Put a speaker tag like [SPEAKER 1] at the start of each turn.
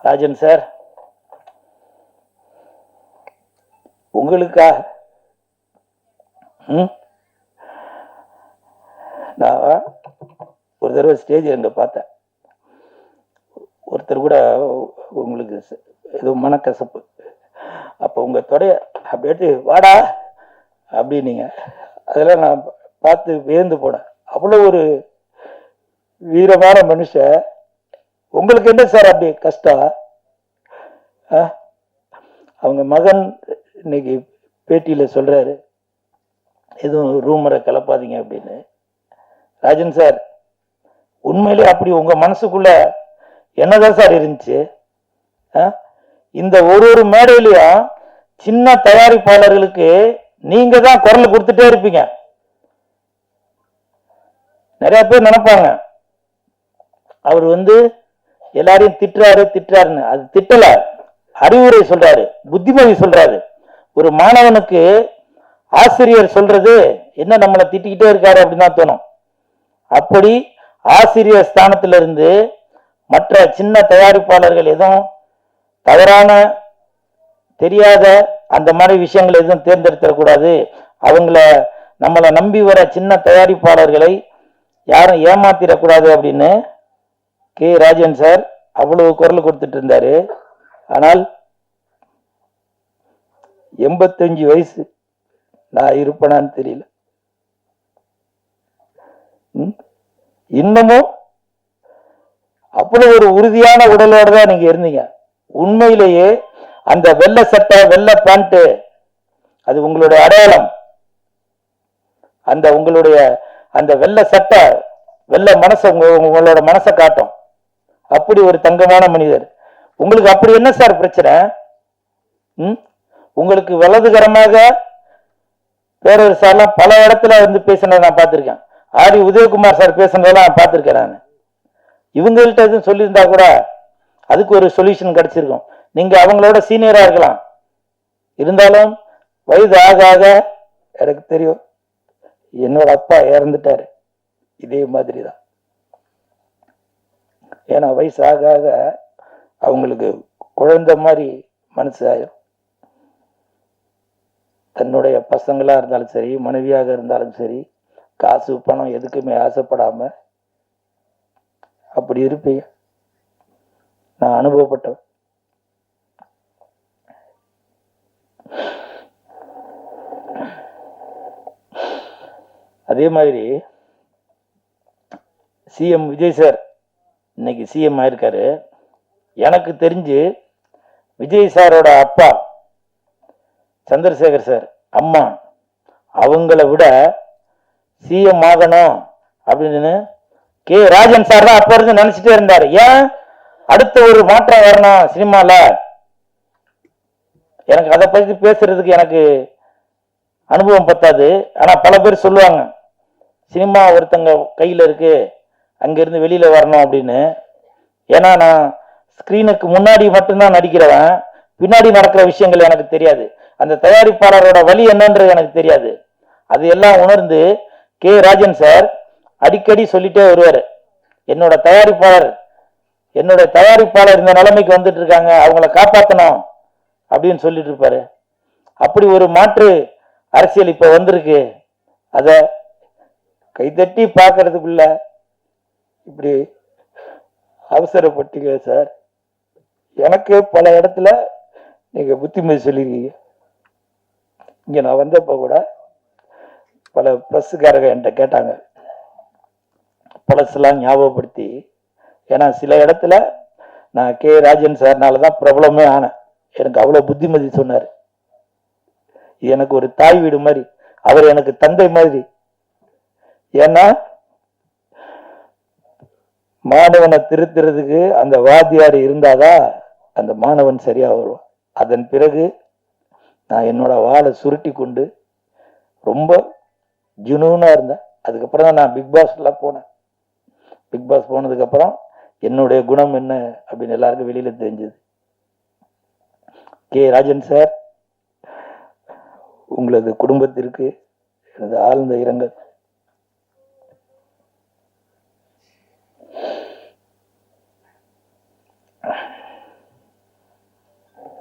[SPEAKER 1] Rajan sir, உங்களுக்கா நான் ஒரு தடவை ஸ்டேஜ் அங்க பார்த்தேன். ஒருத்தர் கூட உங்களுக்கு ஏதோ மனக்கசப்பு, அப்போ உங்க தொடைய அப்படியே வாடா அப்படின்னீங்க. அதெல்லாம் நான் பார்த்து வியந்து போனேன். அவ்வளோ ஒரு வீரமான மனுஷன். உங்களுக்கு என்ன சார் அப்படி கஷ்டம்? அவங்க மகன் இன்னைக்கு பேட்டியில சொல்றாரு, எதுவும் ரூமரை கலப்பாதீங்க அப்படின்னு. ராஜன் சார், உண்மையிலே அப்படி உங்க மனசுக்குள்ள என்னதான் சார் இருந்துச்சு? இந்த ஒரு மேடையிலையும் சின்ன தயாரிப்பாளர்களுக்கு நீங்க தான் குரல் கொடுத்துட்டே இருப்பீங்க. நிறைய பேர் நினைப்பாங்க அவர் எல்லாரையும் திட்டுறாருன்னு. அது திட்டல, அறிவுரை சொல்றாரு, புத்திமதி சொல்றாரு. ஒரு மாணவனுக்கு ஆசிரியர் சொல்றது என்ன, நம்மளை திட்டிக்கிட்டே இருக்காரு அப்படின்னு தான் தோணும். அப்படி ஆசிரியர் ஸ்தானத்திலிருந்து மற்ற சின்ன தயாரிப்பாளர்கள் எதுவும் தவறான தெரியாத அந்த மாதிரி விஷயங்கள் எதுவும் தேர்ந்தெடுத்துடக்கூடாது. நம்மளை நம்பி வர சின்ன தயாரிப்பாளர்களை யாரும் ஏமாத்திடக்கூடாது அப்படின்னு கே ராஜன் சார் அவ்வளவு குரல் கொடுத்துட்டு இருந்தாரு. ஆனால் 85 வயசு நான் இருப்பேனான்னு தெரியல. இன்னமும் அவ்வளவு ஒரு உறுதியான உடலோட தான் நீங்க இருந்தீங்க. உண்மையிலேயே அந்த வெள்ளை சட்டை வெள்ளை பேண்ட் அது உங்களுடைய அடையாளம். உங்களுடைய அந்த வெள்ளை சட்டை வெள்ளை மனசை உங்களோட மனசை காட்டும். அப்படி ஒரு தங்கமான மனிதர். உங்களுக்கு அப்படி என்ன சார் பிரச்சனை? உங்களுக்கு வலதுகரமாக பேரரசாலாம் பல இடத்துல பேசினதை நான் பார்த்திருக்கேன். ஆரி உதயகுமார் சார் பேசுனதெல்லாம் நான் பார்த்திருக்கேன். நான் இவங்கள்ட்ட எதுவும் சொல்லியிருந்தா கூட அதுக்கு ஒரு சொல்யூஷன் கிடைச்சிருக்கும். நீங்க அவங்களோட சீனியரா இருக்கலாம். இருந்தாலும் வயது ஆக ஆக எனக்கு தெரியும், என்னோட அப்பா இறந்துட்டாரு இதே மாதிரி தான். ஏன்னா வயசு ஆக ஆக அவங்களுக்கு குழந்தை மாதிரி மனசு ஆயிரும். தன்னுடைய பசங்களா இருந்தாலும் சரி, மனைவியாக இருந்தாலும் சரி, காசு பணம் எதுக்குமே ஆசைப்படாம அப்படி இருப்பீங்க. நான் அனுபவப்பட்டவன். அதே மாதிரி சிஎம் விஜய் சார் இன்னைக்கு சிஎம் ஆயிருக்காரு. எனக்கு தெரிஞ்சு விஜய் சாரோட அப்பா சந்திரசேகர் சார் அம்மா அவங்கள விட சிஎம் ஆகணும் அப்படின்னு கே ராஜன் சார் தான் அப்ப இருந்து நினைச்சிட்டே இருந்தாரு. ஏன் அடுத்த ஒரு மாற்றம் வரணும் சினிமால. எனக்கு அதை பத்தி பேசுறதுக்கு எனக்கு அனுபவம் பத்தாது. ஆனா பல பேர் சொல்லுவாங்க, சினிமா ஒருத்தங்க கையில இருக்கு, அங்கிருந்து வெளியில வரணும் அப்படின்னு. ஏன்னா நான் ஸ்கிரீனுக்கு முன்னாடி மட்டும்தான் நடிக்கிறவன், பின்னாடி நடக்கிற விஷயங்கள் எனக்கு தெரியாது. அந்த தயாரிப்பாளரோட வழி என்னன்றது எனக்கு தெரியாது. அது எல்லாம் உணர்ந்து கே ராஜன் சார் அடிக்கடி சொல்லிட்டே வருவாரு, என்னோட தயாரிப்பாளர் இந்த நிலைமைக்கு வந்துட்டு இருக்காங்க, அவங்கள காப்பாற்றணும் அப்படின்னு சொல்லிட்டு இருப்பாரு. அப்படி ஒரு மாற்று அரசியல் இப்ப வந்திருக்கு. அத கைதட்டி பார்க்கறதுக்குள்ள இப்படி அவசரப்பட்டீங்க சார். எனக்கு பல இடத்துல நீங்க புத்திமதி சொல்லிருக்கீங்க. இங்க நான் வந்தப்ப கூட பல பிரஸ்காரங்க என்கிட்ட கேட்டாங்க, பழசெல்லாம் ஞாபகப்படுத்தி. ஏன்னா சில இடத்துல நான் கே ராஜன் சார்னாலதான் பிரபலமே ஆனேன். எனக்கு அவ்வளவு புத்திமதி சொன்னார். எனக்கு ஒரு தாய் வீடு மாதிரி, அவர் எனக்கு தந்தை மாதிரி. ஏன்னா மாணவனை திருத்துறதுக்கு அந்த வாத்தியார் இருந்தாதான் அந்த மாணவன் சரியா வருவான். அதன் பிறகு நான் என்னோட வாளை சுருட்டி கொண்டு ரொம்ப ஜுனூனா இருந்தேன். அதுக்கப்புறம் தான் நான் பிக் பாஸ் எல்லாம் போனேன். பிக் பாஸ் போனதுக்கு அப்புறம் என்னுடைய குணம் என்ன அப்படின்னு எல்லாருக்கும் வெளியில தெரிஞ்சது. கே ராஜன் சார், உங்களது குடும்பத்திற்கு எனது ஆழ்ந்த இரங்கல்.